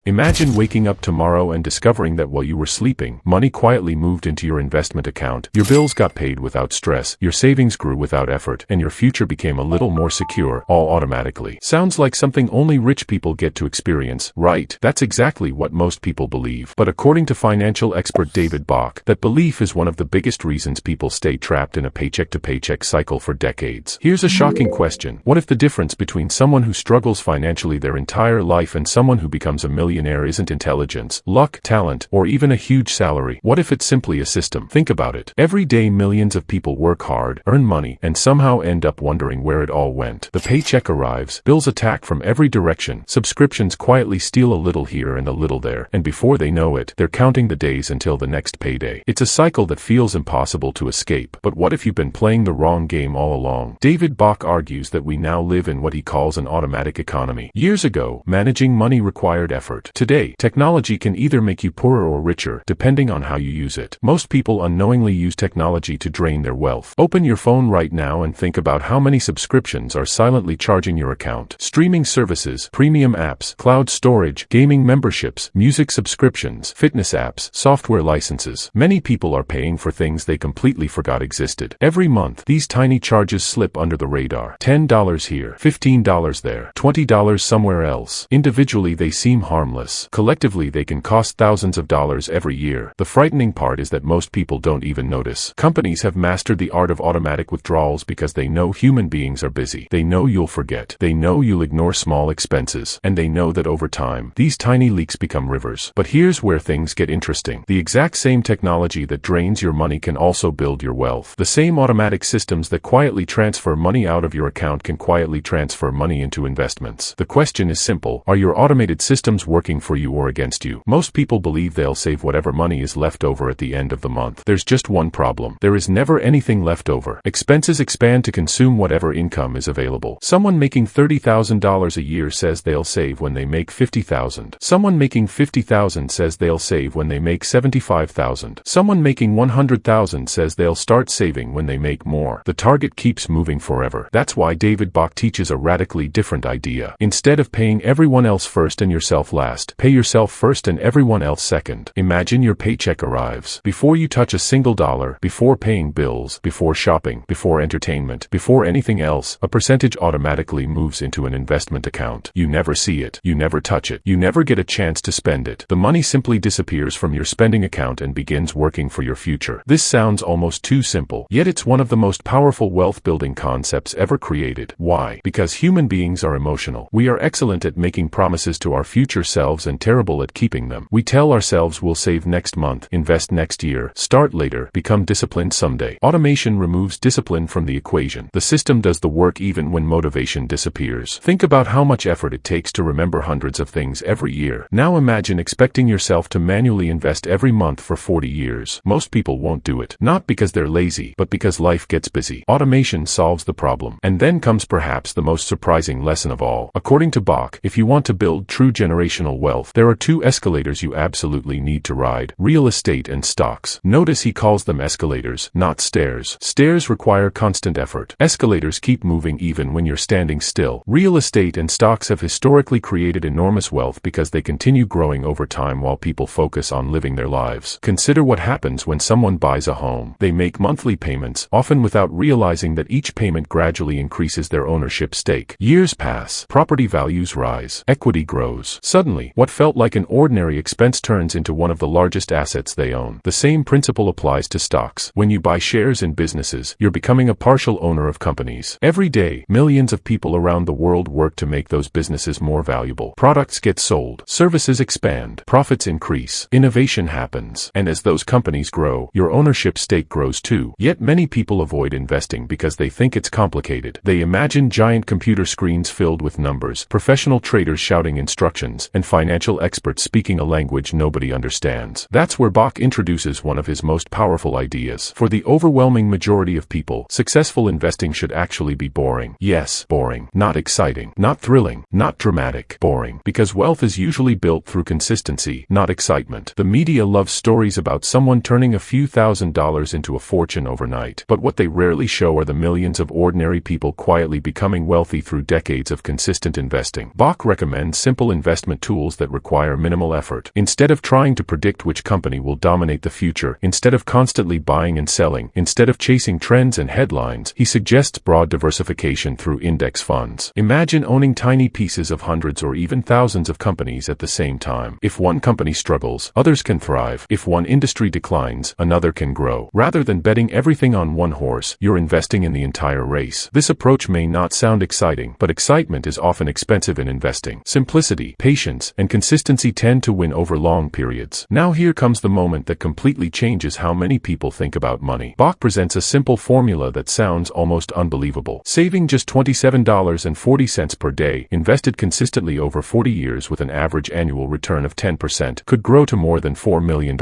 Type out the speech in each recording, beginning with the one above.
Imagine waking up tomorrow and discovering that while you were sleeping, money quietly moved into your investment account, your bills got paid without stress, your savings grew without effort, and your future became a little more secure, all automatically. Sounds like something only rich people get to experience, right? That's exactly what most people believe. But according to financial expert David Bach, that belief is one of the biggest reasons people stay trapped in a paycheck-to-paycheck cycle for decades. Here's a shocking question. What if the difference between someone who struggles financially their entire life and someone who becomes a millionaire isn't intelligence, luck, talent, or even a huge salary? What if it's simply a system? Think about it. Every day millions of people work hard, earn money, and somehow end up wondering where it all went. The paycheck arrives, bills attack from every direction, subscriptions quietly steal a little here and a little there, and before they know it, they're counting the days until the next payday. It's a cycle that feels impossible to escape. But what if you've been playing the wrong game all along? David Bach argues that we now live in what he calls an automatic economy. Years ago, managing money required effort. Today, technology can either make you poorer or richer, depending on how you use it. Most people unknowingly use technology to drain their wealth. Open your phone right now and think about how many subscriptions are silently charging your account. Streaming services, premium apps, cloud storage, gaming memberships, music subscriptions, fitness apps, software licenses. Many people are paying for things they completely forgot existed. Every month, these tiny charges slip under the radar. $10 here, $15 there, $20 somewhere else. Individually, they seem harmless. Collectively, they can cost thousands of dollars every year. The frightening part is that most people don't even notice. Companies have mastered the art of automatic withdrawals because they know human beings are busy. They know you'll forget. They know you'll ignore small expenses. And they know that over time, these tiny leaks become rivers. But here's where things get interesting. The exact same technology that drains your money can also build your wealth. The same automatic systems that quietly transfer money out of your account can quietly transfer money into investments. The question is simple. Are your automated systems working for you or against you? Most people believe they'll save whatever money is left over at the end of the month. There's just one problem. There is never anything left over. Expenses expand to consume whatever income is available. Someone making $30,000 a year says they'll save when they make $50,000. Someone making $50,000 says they'll save when they make $75,000. Someone making $100,000 says they'll start saving when they make more. The target keeps moving forever. That's why David Bach teaches a radically different idea. Instead of paying everyone else first and yourself last, pay yourself first and everyone else second. Imagine your paycheck arrives. Before you touch a single dollar, before paying bills, before shopping, before entertainment, before anything else, a percentage automatically moves into an investment account. You never see it. You never touch it. You never get a chance to spend it. The money simply disappears from your spending account and begins working for your future. This sounds almost too simple, yet it's one of the most powerful wealth-building concepts ever created. Why? Because human beings are emotional. We are excellent at making promises to our future selves and terrible at keeping them. We tell ourselves we'll save next month, invest next year, start later, become disciplined someday. Automation removes discipline from the equation. The system does the work even when motivation disappears. Think about how much effort it takes to remember hundreds of things every year. Now imagine expecting yourself to manually invest every month for 40 years. Most people won't do it. Not because they're lazy, but because life gets busy. Automation solves the problem. And then comes perhaps the most surprising lesson of all. According to Bach, if you want to build true generational wealth, there are two escalators you absolutely need to ride: real estate and stocks. Notice he calls them escalators, not stairs. Stairs require constant effort. Escalators keep moving even when you're standing still. Real estate and stocks have historically created enormous wealth because they continue growing over time while people focus on living their lives. Consider what happens when someone buys a home. They make monthly payments, often without realizing that each payment gradually increases their ownership stake. Years pass. Property values rise. Equity grows. Suddenly, what felt like an ordinary expense turns into one of the largest assets they own. The same principle applies to stocks. When you buy shares in businesses, you're becoming a partial owner of companies. Every day, millions of people around the world work to make those businesses more valuable. Products get sold, services expand, profits increase, innovation happens, and as those companies grow, your ownership stake grows too. Yet many people avoid investing because they think it's complicated. They imagine giant computer screens filled with numbers, professional traders shouting instructions, and financial experts speaking a language nobody understands. That's where Bach introduces one of his most powerful ideas. For the overwhelming majority of people, successful investing should actually be boring. Yes, boring. Not exciting. Not thrilling. Not dramatic. Boring. Because wealth is usually built through consistency, not excitement. The media loves stories about someone turning a few $1,000s into a fortune overnight. But what they rarely show are the millions of ordinary people quietly becoming wealthy through decades of consistent investing. Bach recommends simple investment tools tools that require minimal effort. Instead of trying to predict which company will dominate the future, instead of constantly buying and selling, instead of chasing trends and headlines, he suggests broad diversification through index funds. Imagine owning tiny pieces of hundreds or even thousands of companies at the same time. If one company struggles, others can thrive. If one industry declines, another can grow. Rather than betting everything on one horse, you're investing in the entire race. This approach may not sound exciting, but excitement is often expensive in investing. Simplicity, patience, and consistency tend to win over long periods. Now here comes the moment that completely changes how many people think about money. Bach presents a simple formula that sounds almost unbelievable. Saving just $27.40 per day, invested consistently over 40 years with an average annual return of 10%, could grow to more than $4 million.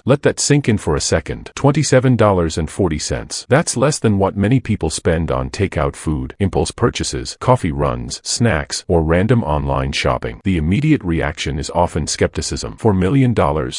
Let that sink in for a second. $27.40. That's less than what many people spend on takeout food, impulse purchases, coffee runs, snacks, or random online shopping. The immediate reaction is often skepticism. $4 million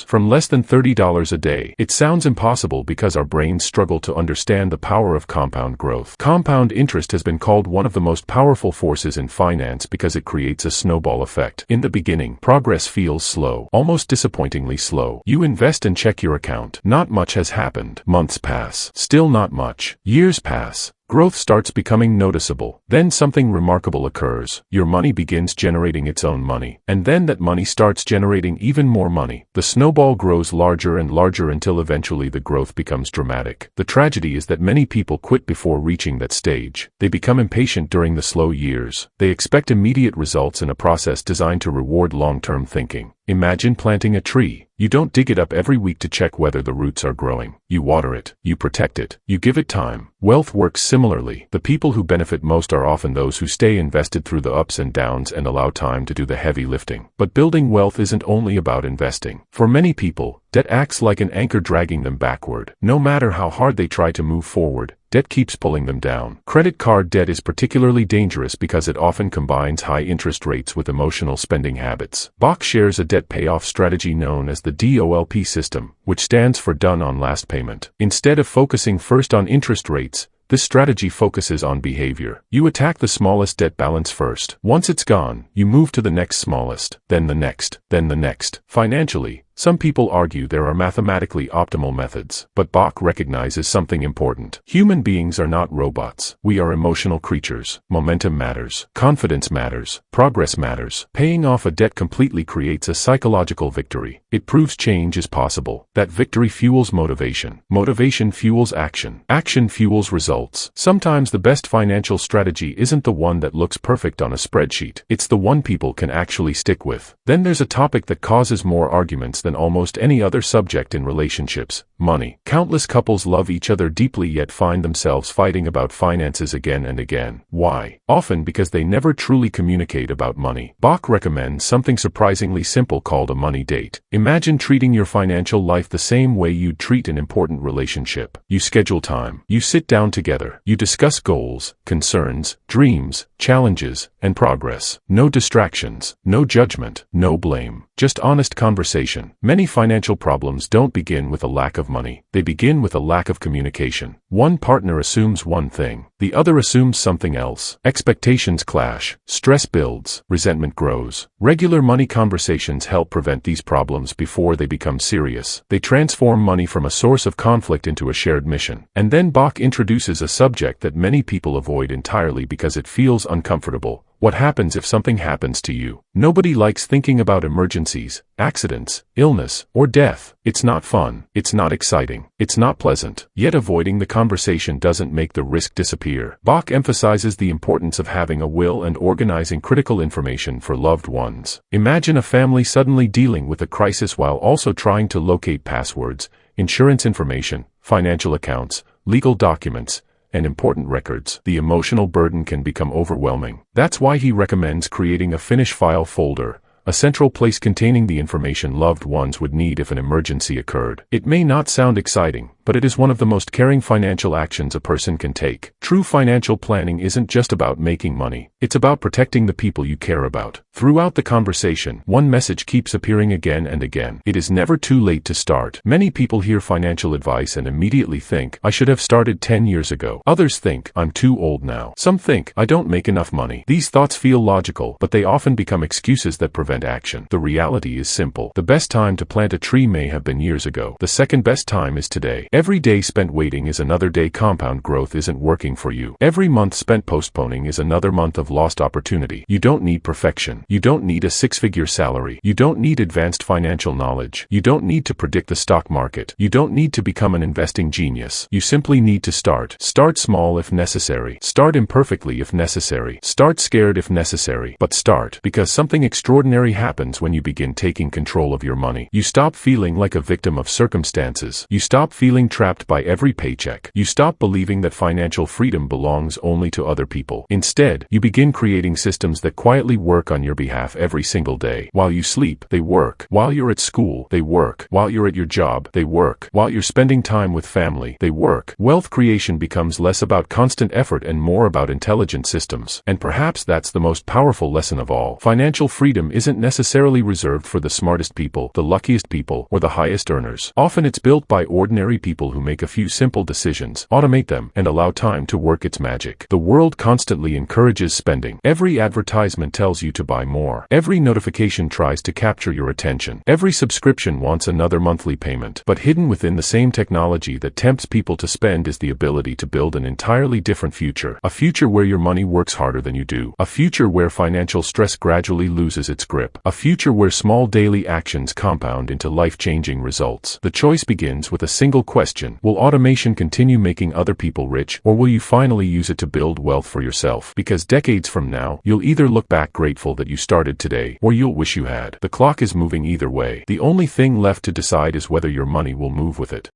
from less than $30 a day. It sounds impossible because our brains struggle to understand the power of compound growth. Compound interest has been called one of the most powerful forces in finance because it creates a snowball effect. In the beginning, progress feels slow, almost disappointingly slow. You invest and check your account. Not much has happened. Months pass. Still not much. Years pass. Growth starts becoming noticeable. Then something remarkable occurs. Your money begins generating its own money. And then that money starts generating even more money. The snowball grows larger and larger until eventually the growth becomes dramatic. The tragedy is that many people quit before reaching that stage. They become impatient during the slow years. They expect immediate results in a process designed to reward long-term thinking. Imagine planting a tree. You don't dig it up every week to check whether the roots are growing. You water it. You protect it. You give it time. Wealth works similarly. The people who benefit most are often those who stay invested through the ups and downs and allow time to do the heavy lifting. But building wealth isn't only about investing. For many people, debt acts like an anchor dragging them backward. No matter how hard they try to move forward, debt keeps pulling them down. Credit card debt is particularly dangerous because it often combines high interest rates with emotional spending habits. Bach shares a debt payoff strategy known as the DOLP system, which stands for Done on Last Payment. Instead of focusing first on interest rates, this strategy focuses on behavior. You attack the smallest debt balance first. Once it's gone, you move to the next smallest, then the next, then the next. Financially, some people argue there are mathematically optimal methods, but Bach recognizes something important. Human beings are not robots. We are emotional creatures. Momentum matters. Confidence matters. Progress matters. Paying off a debt completely creates a psychological victory. It proves change is possible. That victory fuels motivation. Motivation fuels action. Action fuels results. Sometimes the best financial strategy isn't the one that looks perfect on a spreadsheet. It's the one people can actually stick with. Then there's a topic that causes more arguments than almost any other subject in relationships: money. Countless couples love each other deeply yet find themselves fighting about finances again and again. Why? Often because they never truly communicate about money. Bach recommends something surprisingly simple called a money date. Imagine treating your financial life the same way you'd treat an important relationship. You schedule time. You sit down together. You discuss goals, concerns, dreams, challenges, and progress. No distractions, no judgment, no blame. Just honest conversation. Many financial problems don't begin with a lack of money. They begin with a lack of communication. One partner assumes one thing. The other assumes something else. Expectations clash. Stress builds. Resentment grows. Regular money conversations help prevent these problems before they become serious. They transform money from a source of conflict into a shared mission. And then Bach introduces a subject that many people avoid entirely because it feels uncomfortable. What happens if something happens to you? Nobody likes thinking about emergencies, accidents, illness, or death. It's not fun. It's not exciting. It's not pleasant. Yet avoiding the conversation doesn't make the risk disappear. Bach emphasizes the importance of having a will and organizing critical information for loved ones. Imagine a family suddenly dealing with a crisis while also trying to locate passwords, insurance information, financial accounts, legal documents, and important records. The emotional burden can become overwhelming. That's why he recommends creating a finish file folder, a central place containing the information loved ones would need if an emergency occurred. It may not sound exciting, but it is one of the most caring financial actions a person can take. True financial planning isn't just about making money. It's about protecting the people you care about. Throughout the conversation, one message keeps appearing again and again. It is never too late to start. Many people hear financial advice and immediately think, I should have started 10 years ago. Others think, I'm too old now. Some think, I don't make enough money. These thoughts feel logical, but they often become excuses that prevent action. The reality is simple. The best time to plant a tree may have been years ago. The second best time is today. Every day spent waiting is another day compound growth isn't working for you. Every month spent postponing is another month of lost opportunity. You don't need perfection. You don't need a six-figure salary. You don't need advanced financial knowledge. You don't need to predict the stock market. You don't need to become an investing genius. You simply need to start. Start small if necessary. Start imperfectly if necessary. Start scared if necessary. But start, because something extraordinary happens when you begin taking control of your money. You stop feeling like a victim of circumstances. You stop feeling trapped by every paycheck. You stop believing that financial freedom belongs only to other people. Instead, you begin creating systems that quietly work on your behalf every single day. While you sleep, they work. While you're at school, they work. While you're at your job, they work. While you're spending time with family, they work. Wealth creation becomes less about constant effort and more about intelligent systems. And perhaps that's the most powerful lesson of all. Financial freedom isn't necessarily reserved for the smartest people, the luckiest people, or the highest earners. Often it's built by ordinary people who make a few simple decisions, automate them, and allow time to work its magic. The world constantly encourages spending. Every advertisement tells you to buy more. Every notification tries to capture your attention. Every subscription wants another monthly payment. But hidden within the same technology that tempts people to spend is the ability to build an entirely different future. A future where your money works harder than you do. A future where financial stress gradually loses its grip. A future where small daily actions compound into life-changing results. The choice begins with a single question. Will automation continue making other people rich, or will you finally use it to build wealth for yourself? Because decades from now, you'll either look back grateful that you started today, or you'll wish you had. The clock is moving either way. The only thing left to decide is whether your money will move with it.